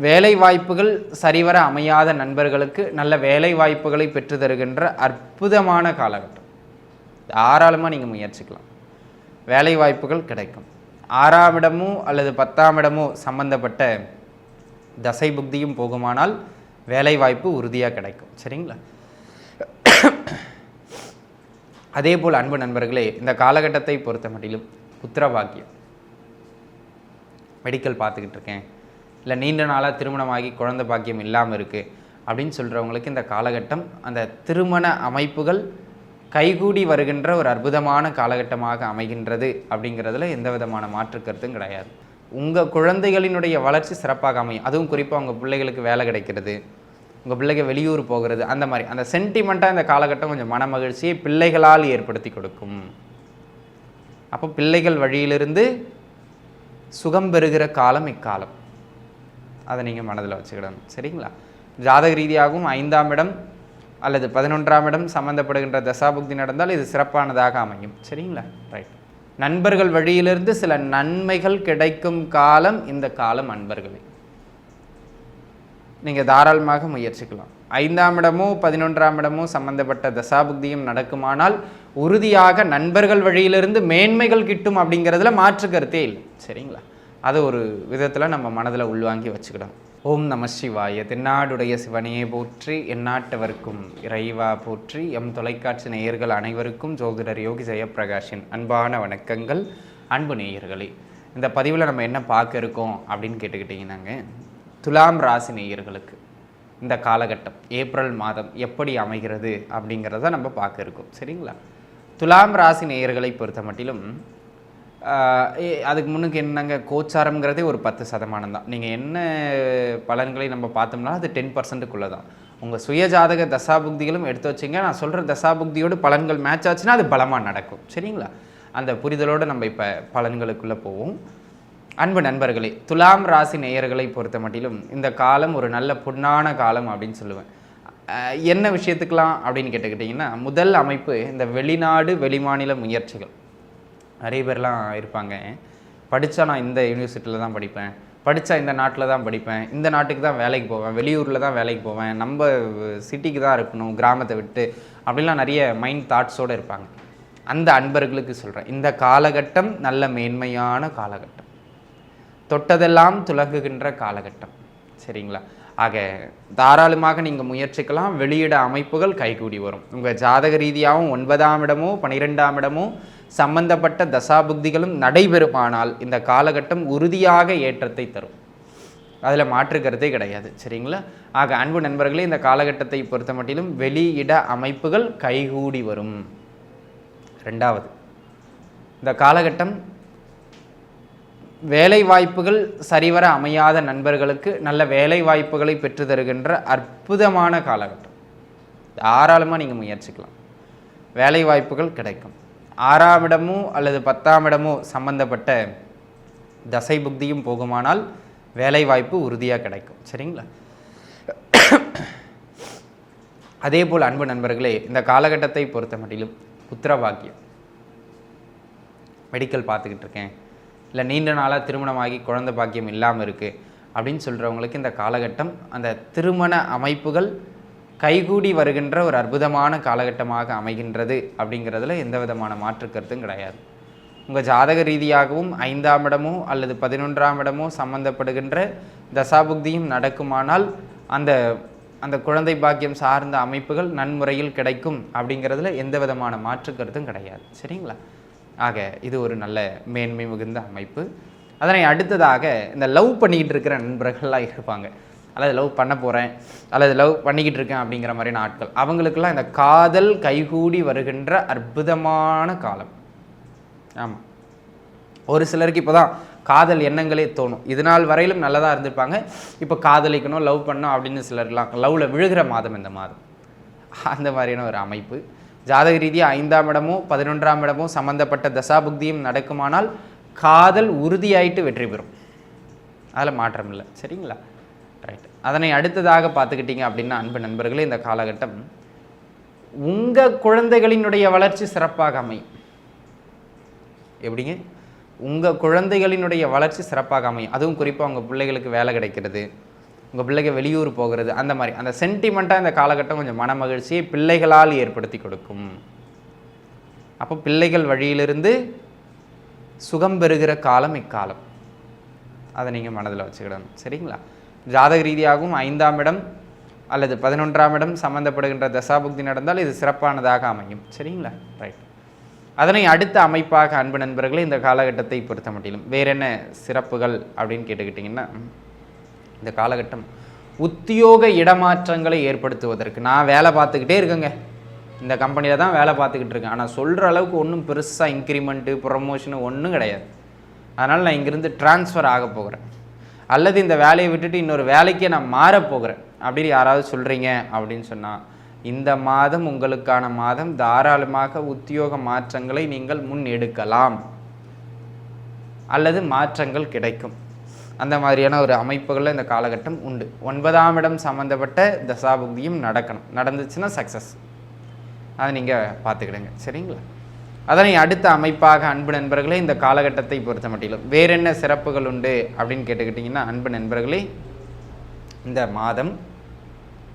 வேலை வாய்ப்புகள் சரிவர அமையாத நண்பர்களுக்கு நல்ல வேலை வாய்ப்புகளை பெற்று தருகின்ற அற்புதமான காலகட்டம். தாராளமாக நீங்கள் முயற்சிக்கலாம். வேலை வாய்ப்புகள் கிடைக்கும். 6ஆம் இடமோ அல்லது 10ஆம் இடமோ சம்பந்தப்பட்ட தசை புக்தியும் போகுமானால் வேலை வாய்ப்பு உறுதியாக கிடைக்கும். சரிங்களா? அதே போல் அன்பு நண்பர்களே, இந்த காலகட்டத்தை பொறுத்த மட்டிலும் புத்திரபாக்கியம், மெடிக்கல் பார்த்துக்கிட்டு இருக்கேன், இல்லை நீண்ட நாளாக திருமணமாகி குழந்தை பாக்கியம் இல்லாமல் இருக்குது அப்படின்னு சொல்கிறவங்களுக்கு இந்த காலகட்டம் அந்த திருமண அமைப்புகள் கைகூடி வருகின்ற ஒரு அற்புதமான காலகட்டமாக அமைகின்றது. அப்படிங்கிறதுல எந்த விதமான மாற்று கருத்தும் கிடையாது. உங்கள் குழந்தைகளினுடைய வளர்ச்சி சிறப்பாக அமையும். அதுவும் குறிப்பாக உங்கள் பிள்ளைகளுக்கு வேலை கிடைக்கிறது, உங்கள் பிள்ளைங்க வெளியூர் போகிறது, அந்த மாதிரி அந்த சென்டிமெண்ட்டாக இந்த காலகட்டம் கொஞ்சம் மன மகிழ்ச்சியை பிள்ளைகளால் ஏற்படுத்தி கொடுக்கும். அப்போ பிள்ளைகள் வழியிலிருந்து சுகம் பெறுகிற காலம் இக்காலம். அதை நீங்கள் மனதில் வச்சுக்கிடணும். சரிங்களா? ஜாதக ரீதியாகவும் 5ஆம் இடம் அல்லது 11ஆம் இடம் சம்மந்தப்படுகின்ற தசாபுக்தி நடந்தால் இது சிறப்பானதாக அமையும். சரிங்களா? ரைட். நண்பர்கள் வழியிலிருந்து சில நன்மைகள் கிடைக்கும் காலம் இந்த காலம். அன்பர்களே, நீங்கள் தாராளமாக முயற்சிக்கலாம். 5ஆம் இடமோ 11ஆம் இடமோ சம்பந்தப்பட்ட தசாபுக்தியும் நடக்குமானால் உறுதியாக நண்பர்கள் வழியிலிருந்து மேன்மைகள் கிட்டும். அப்படிங்கிறதுல மாற்று கருத்தே இல்லை. சரிங்களா? அதை ஒரு விதத்தில் நம்ம மனதில் உள்வாங்கி வச்சுக்கிடணும். ஓம் நம சிவாய. தென்னாடுடைய சிவனையே போற்றி, எந்நாட்டவர்க்கும் இறைவா போற்றி. எம் தொலைக்காட்சி நேயர்கள் அனைவருக்கும் ஜோதிடர் யோகி ஜெயப்பிரகாஷின் அன்பான வணக்கங்கள். அன்பு நேயர்களே, இந்த பதிவில் நம்ம என்ன பார்க்க இருக்கோம் அப்படின்னு கேட்டுக்கிட்டிங்கன்னாங்க, துலாம் ராசி நேயர்களுக்கு இந்த காலகட்டம் ஏப்ரல் மாதம் எப்படி அமைகிறது அப்படிங்கிறத நம்ம பார்க்க இருக்கோம். சரிங்களா? துலாம் ராசி நேயர்களை பொறுத்த மட்டிலும் அதுக்கு முன்னுக்கு என்னங்க, கோச்சாரம்ங்கிறதே ஒரு 10% தான். நீங்கள் என்ன பலன்களை நம்ம பார்த்தோம்னா அது 10%க்குள்ளே தான். உங்கள் சுயஜாதக தசாபுக்திகளும் எடுத்து வச்சிங்க. நான் சொல்கிற தசாபுக்தியோடு பலன்கள் மேட்ச் ஆச்சுன்னா அது பலமாக நடக்கும். சரிங்களா? அந்த புரிதலோடு நம்ம இப்போ பலன்களுக்குள்ளே போவோம். அன்பு நண்பர்களே, துலாம் ராசி நேயர்களை பொறுத்த மட்டிலும் இந்த காலம் ஒரு நல்ல பொன்னான காலம் அப்படின்னு சொல்லுவேன். என்ன விஷயத்துக்கெலாம் அப்படின்னு கேட்டுக்கிட்டிங்கன்னா, முதல் அமைப்பு இந்த வெளிநாடு வெளிமாநில முயற்சிகள். நிறைய பேர்லாம் இருப்பாங்க, படித்தா நான் இந்த யூனிவர்சிட்டியில் தான் படிப்பேன், படித்தா இந்த நாட்டில் தான் படிப்பேன், இந்த நாட்டுக்கு தான் வேலைக்கு போவேன், வெளியூரில் தான் வேலைக்கு போவேன், நம்ம சிட்டிக்கு தான் இருக்கணும் கிராமத்தை விட்டு, அப்படின்லாம் நிறைய மைண்ட் தாட்ஸோடு இருப்பாங்க. அந்த அன்பர்களுக்கு சொல்கிறேன், இந்த காலகட்டம் நல்ல மேன்மையான காலகட்டம், தொட்டதெல்லாம் துலங்குகின்ற காலகட்டம். சரிங்களா? ஆக தாராளமாக நீங்கள் முயற்சிக்கலாம். வெளியிட அமைப்புகள் கைகூடி வரும். உங்கள் ஜாதக ரீதியாகவும் 9ஆம் இடமோ 12ஆம் இடமோ சம்பந்தப்பட்ட தசாபுக்திகளும் நடைபெறுமானால் இந்த காலகட்டம் உறுதியாக ஏற்றத்தை தரும். அதில் மாற்று கருத்தே கிடையாது. சரிங்களா? ஆக அன்பு நண்பர்களே, இந்த காலகட்டத்தை பொறுத்த மட்டிலும் வெளியிட அமைப்புகள் கைகூடி வரும். 2வது, இந்த காலகட்டம் வேலை வாய்ப்புகள் சரிவர அமையாத நண்பர்களுக்கு நல்ல வேலை வாய்ப்புகளை பெற்று தருகின்ற அற்புதமான காலகட்டம். தாராளமாக நீங்கள் முயற்சிக்கலாம். வேலை வாய்ப்புகள் கிடைக்கும். 6ஆம் இடமோ அல்லது 10ஆம் இடமோ சம்பந்தப்பட்ட தசை புக்தியும் போகுமானால் வேலை வாய்ப்பு உறுதியாக கிடைக்கும். சரிங்களா? அதே போல் அன்பு நண்பர்களே, இந்த காலகட்டத்தை பொறுத்த மட்டிலும் புத்திரபாக்கியம், மெடிக்கல் பார்த்துக்கிட்டு இருக்கேன், இல்லை நீண்ட நாளாக திருமணமாகி குழந்தை பாக்கியம் இல்லாமல் இருக்குது அப்படின்னு சொல்கிறவங்களுக்கு இந்த காலகட்டம் அந்த திருமண அமைப்புகள் கைகூடி வருகின்ற ஒரு அற்புதமான காலகட்டமாக அமைகின்றது. அப்படிங்கிறதுல எந்த விதமான மாற்று கருத்தும் கிடையாது. உங்கள் ஜாதக ரீதியாகவும் 5ஆம் இடமோ அல்லது 11ஆம் இடமோ சம்பந்தப்படுகின்ற தசாபுக்தியும் நடக்குமானால் அந்த அந்த குழந்தை பாக்கியம் சார்ந்த அமைப்புகள் நன்முறையில் கிடைக்கும். அப்படிங்கிறதுல எந்த விதமான மாற்று கருத்தும் கிடையாது. சரிங்களா? ஆக இது ஒரு நல்ல மேன்மை மிகுந்த அமைப்பு. அதனை அடுத்ததாக இந்த லவ் பண்ணிக்கிட்டு இருக்கிற நண்பர்கள்லாம் இருப்பாங்க, அல்லது லவ் பண்ண போகிறேன் அல்லது லவ் பண்ணிக்கிட்டு இருக்கேன் அப்படிங்கிற மாதிரியான ஆட்கள், அவங்களுக்கெல்லாம் இந்த காதல் கைகூடி வருகின்ற அற்புதமான காலம். ஆமாம், ஒரு சிலருக்கு இப்போ தான் காதல் எண்ணங்களே தோணும். இது நாள் வரையிலும் நல்லதாக இருந்திருப்பாங்க, இப்போ காதலிக்கணும் லவ் பண்ணணும் அப்படின்னு சிலர்லாம் லவ்வில் விழுகிற மாதம் இந்த மாதம். அந்த மாதிரியான ஒரு அமைப்பு. ஜாதக ரீதியாக 5ஆம் இடமோ 11ஆம் இடமோ சம்பந்தப்பட்ட தசாபுக்தியும் நடக்குமானால் காதல் உறுதியாயிட்டு வெற்றி பெறும். அதில் மாற்றம் இல்லை. சரிங்களா? ரைட். அதனை அடுத்ததாக பார்த்துக்கிட்டிங்க அப்படின்னா அன்பு நண்பர்களே, இந்த காலகட்டம் உங்கள் குழந்தைகளினுடைய வளர்ச்சி சிறப்பாக அமையும். எப்படிங்க? உங்கள் குழந்தைகளினுடைய வளர்ச்சி சிறப்பாக அமையும். அதுவும் குறிப்பாக உங்கள் பிள்ளைகளுக்கு வேலை கிடைக்கிறது, உங்கள் பிள்ளைக்கு வெளியூர் போகிறது, அந்த மாதிரி அந்த சென்டிமெண்ட்டாக இந்த காலகட்டம் கொஞ்சம் மன மகிழ்ச்சியை பிள்ளைகளால் ஏற்படுத்தி கொடுக்கும். அப்போ பிள்ளைகள் வழியிலிருந்து சுகம் பெறுகிற காலம் இக்காலம். அதை நீங்கள் மனதில் வச்சுக்கிடணும். சரிங்களா? ஜாதக ரீதியாகவும் 5ஆம் இடம் அல்லது 11ஆம் இடம் சம்மந்தப்படுகின்ற தசாபுக்தி நடந்தால் இது சிறப்பானதாக அமையும். சரிங்களா? ரைட். அதனை அடுத்த அமைப்பாக அன்பு நண்பர்களே இந்த காலகட்டத்தை பொறுத்த மட்டிலும் வேறு என்ன சிறப்புகள் அப்படின்னு கேட்டுக்கிட்டிங்கன்னா, இந்த காலகட்டம் உத்தியோக இடமாற்றங்களை ஏற்படுத்துவதற்கு, நான் வேலை பார்த்துக்கிட்டே இருக்கேங்க, இந்த கம்பெனியில் தான் வேலை பார்த்துக்கிட்டு இருக்கேன், ஆனால் சொல்கிற அளவுக்கு ஒன்றும் பெருசாக இன்க்ரிமெண்ட்டு ப்ரொமோஷனு ஒன்றும் கிடையாது, அதனால் நான் இங்கேருந்து ட்ரான்ஸ்ஃபர் ஆக போகிறேன், அல்லது இந்த வேலையை விட்டுட்டு இன்னொரு வேலைக்கே நான் மாறப்போகிறேன் அப்படின்னு யாராவது சொல்கிறீங்க அப்படின்னு சொன்னால், இந்த மாதம் உங்களுக்கான மாதம். தாராளமாக உத்தியோக மாற்றங்களை நீங்கள் முன் எடுக்கலாம் அல்லது மாற்றங்கள் கிடைக்கும். அந்த மாதிரியான ஒரு அமைப்புகளில் இந்த காலகட்டம் உண்டு. 9ஆம் இடம் சம்மந்தப்பட்ட தசாபுக்தியும் நடக்கணும். நடந்துச்சுன்னா சக்ஸஸ். அதை நீங்கள் பார்த்துக்கிடுங்க. சரிங்களா? அதனை அடுத்த அமைப்பாக அன்பு நண்பர்களே இந்த காலகட்டத்தை பொறுத்த மட்டிலும் வேறு என்ன சிறப்புகள் உண்டு அப்படின்னு கேட்டுக்கிட்டிங்கன்னா, அன்பு நண்பர்களே இந்த மாதம்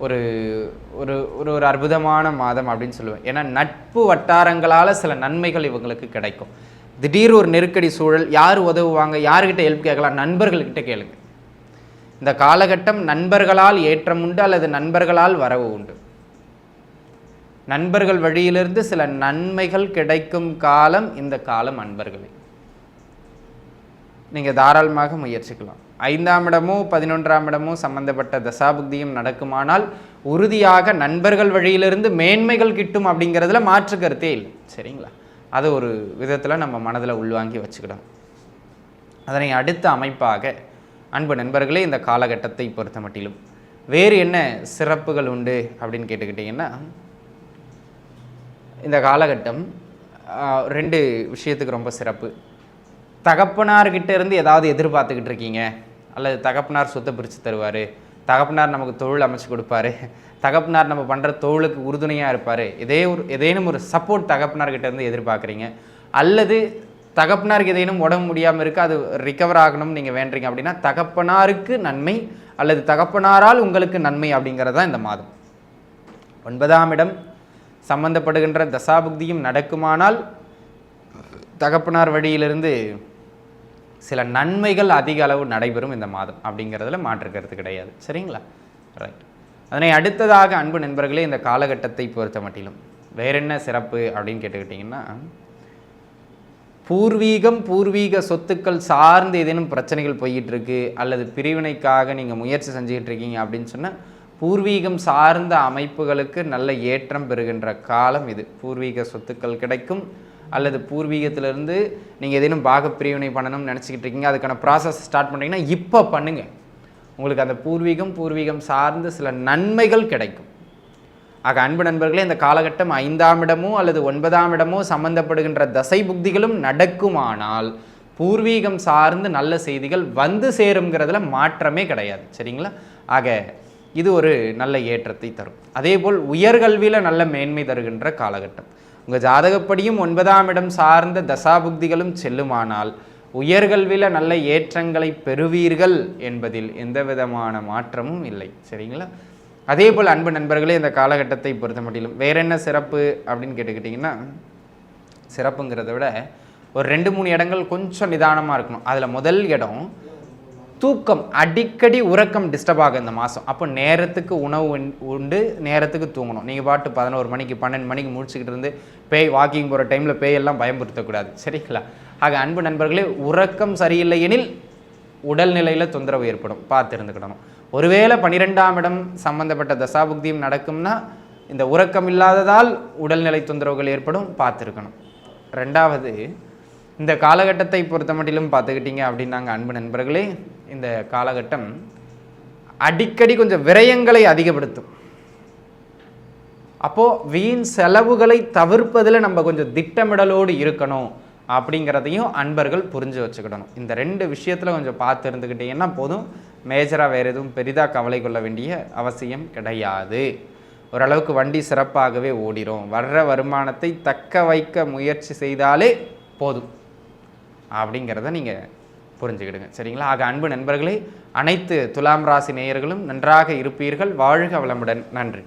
ஒரு ஒரு ஒரு ஒரு அற்புதமான மாதம் அப்படின்னு சொல்லுவேன். ஏன்னா நட்பு வட்டாரங்களால் சில நன்மைகள் இவங்களுக்கு கிடைக்கும். திடீர் ஒரு நெருக்கடி சூழல், யார் உதவுவாங்க, யார்கிட்ட ஹெல்ப் கேட்கலாம், நண்பர்கள்கிட்ட கேளுங்க. இந்த காலகட்டம் நண்பர்களால் ஏற்றம் உண்டு அல்லது நண்பர்களால் வரவு உண்டு. நண்பர்கள் வழியிலிருந்து சில நன்மைகள் கிடைக்கும் காலம் இந்த காலம். நண்பர்களே நீங்கள் தாராளமாக முயற்சிக்கலாம். 5ஆம் இடமோ 11ஆம் இடமோ சம்பந்தப்பட்ட தசாபுக்தியும் நடக்குமானால் உறுதியாக நண்பர்கள் வழியிலிருந்து மேன்மைகள் கிட்டும் அப்படிங்கிறதுல மாற்று கருத்தே இல்லை. சரிங்களா? அது ஒரு விதத்தில் நம்ம மனதில் உள்வாங்கி வச்சுக்கிடணும். அதனை அடுத்த அமைப்பாக அன்பு நண்பர்களே இந்த காலகட்டத்தை பொறுத்த மட்டிலும் வேறு என்ன சிறப்புகள் உண்டு அப்படின்னு கேட்டுக்கிட்டிங்கன்னா, இந்த காலகட்டம் 2 விஷயத்துக்கு ரொம்ப சிறப்பு. தகப்பனார்கிட்ட இருந்து ஏதாவது எதிர்பார்த்துக்கிட்டு இருக்கீங்க, அல்லது தகப்பனார் சொத்தை பிரித்து தருவார், தகப்பனார் நமக்கு தொழில் அமைச்சு கொடுப்பாரு, தகப்பனார் நம்ம பண்ணுற தொழிலுக்கு உறுதுணையாக இருப்பார், ஏதேனும் ஒரு சப்போர்ட் தகப்பனார்கிட்ட இருந்து எதிர்பார்க்குறீங்க, அல்லது தகப்பனாருக்கு ஏதேனும் உடம்பு முடியாமல் இருக்குது, அது ரிகவர் ஆகணும்னு நீங்கள் வேண்டுறீங்க அப்படின்னா தகப்பனாருக்கு நன்மை அல்லது தகப்பனாரால் உங்களுக்கு நன்மை அப்படிங்கிறது தான் இந்த மாதம். 9ஆம் இடம் சம்பந்தப்படுகின்ற தசாபுக்தியும் நடக்குமானால் தகப்பனார் வழியிலிருந்து சில நன்மைகள் அதிக அளவு நடைபெறும் இந்த மாதம் அப்படிங்கிறதுல மாற்றுக்கிறது கிடையாது. சரிங்களா? ரைட். அதனை அடுத்ததாக அன்பு நண்பர்களே இந்த காலகட்டத்தை பொறுத்த மட்டிலும் வேற என்ன சிறப்பு அப்படின்னு கேட்டுக்கிட்டிங்கன்னா, பூர்வீக சொத்துக்கள் சார்ந்து ஏதேனும் பிரச்சனைகள் போய்கிட்டு இருக்கு அல்லது பிரிவினைக்காக நீங்கள் முயற்சி செஞ்சுக்கிட்டு இருக்கீங்க அப்படின்னு சொன்னால் பூர்வீகம் சார்ந்த அமைப்புகளுக்கு நல்ல ஏற்றம் பெறுகின்ற காலம் இது. பூர்வீக சொத்துக்கள் கிடைக்கும் அல்லது பூர்வீகத்திலிருந்து நீங்கள் ஏதேனும் பிரிவினை பண்ணணும்னு நினச்சிக்கிட்டு இருக்கீங்க, அதுக்கான ப்ராசஸ் ஸ்டார்ட் பண்ணுறீங்கன்னா இப்போ பண்ணுங்கள். உங்களுக்கு அந்த பூர்வீகம் சார்ந்து சில நன்மைகள் கிடைக்கும். ஆக அன்பு நண்பர்களே இந்த காலகட்டம் 5ஆம் இடமோ அல்லது 9ஆம் இடமோ சம்பந்தப்படுகின்ற தசை புக்திகளும் நடக்குமானால் பூர்வீகம் சார்ந்து நல்ல செய்திகள் வந்து சேருங்கிறதுல மாற்றமே கிடையாது. சரிங்களா? ஆக இது ஒரு நல்ல ஏற்றத்தை தரும். அதே போல் உயர்கல்வியில் நல்ல மேன்மை தருகின்ற காலகட்டம். உங்கள் ஜாதகப்படியும் 9ஆம் இடம் சார்ந்த தசாபுக்திகளும் செல்லுமானால் உயர்கல்வியில் நல்ல ஏற்றங்களை பெறுவீர்கள் என்பதில் எந்த விதமான மாற்றமும் இல்லை. சரிங்களா? அதே போல் அன்பு நண்பர்களே இந்த காலகட்டத்தை பொறுத்த மட்டிலும் வேற என்ன சிறப்பு அப்படின்னு கேட்டுக்கிட்டிங்கன்னா, சிறப்புங்கிறத விட ஒரு 2-3 இடங்கள் கொஞ்சம் நிதானமாக இருக்கணும். அதில் முதல் இடம் தூக்கம். அடிக்கடி உறக்கம் டிஸ்டர்ப் ஆகும் இந்த மாதம். அப்போ நேரத்துக்கு உணவு உண்டு, நேரத்துக்கு தூங்கணும். நீங்கள் பாட்டு 11 மணிக்கு 12 மணிக்கு முடிச்சுக்கிட்டு இருந்து வாக்கிங் போகிற டைமில் பேயெல்லாம் பயன்படுத்தக்கூடாது. சரிங்களா? ஆக அன்பு நண்பர்களே உறக்கம் சரியில்லை எனில் உடல்நிலையில் தொந்தரவு ஏற்படும், பார்த்து இருந்துக்கிடணும். ஒருவேளை 12ஆம் இடம் சம்பந்தப்பட்ட தசாபுக்தியும் நடக்கும்னா இந்த உறக்கம் இல்லாததால் உடல்நிலை தொந்தரவுகள் ஏற்படும், பார்த்துருக்கணும். 2வது இந்த காலகட்டத்தை பொறுத்த மட்டிலும் பார்த்துக்கிட்டீங்க அப்படின்னாங்க அன்பு நண்பர்களே, இந்த காலகட்டம் அடிக்கடி கொஞ்சம் விரயங்களை அதிகப்படுத்தும். அப்போது வீண் செலவுகளை தவிர்ப்பதில் நம்ம கொஞ்சம் திட்டமிடலோடு இருக்கணும் அப்படிங்கிறதையும் அன்பர்கள் புரிஞ்சு வச்சுக்கிடணும். இந்த 2 விஷயத்தில் கொஞ்சம் பார்த்து இருந்துக்கிட்டீங்கன்னா போதும். மேஜராக வேறு எதுவும் பெரிதாக கவலை கொள்ள வேண்டிய அவசியம் கிடையாது. ஓரளவுக்கு வண்டி சிறப்பாகவே ஓடிடும். வர்ற வருமானத்தை தக்க வைக்க முயற்சி செய்தாலே போதும் அப்படிங்கிறத நீங்கள் புரிஞ்சுக்கிடுங்க. சரிங்களா? ஆக அன்பு நண்பர்களே, அனைத்து துலாம் ராசி நேயர்களும் நன்றாக இருப்பீர்கள். வாழ்க வளமுடன். நன்றி.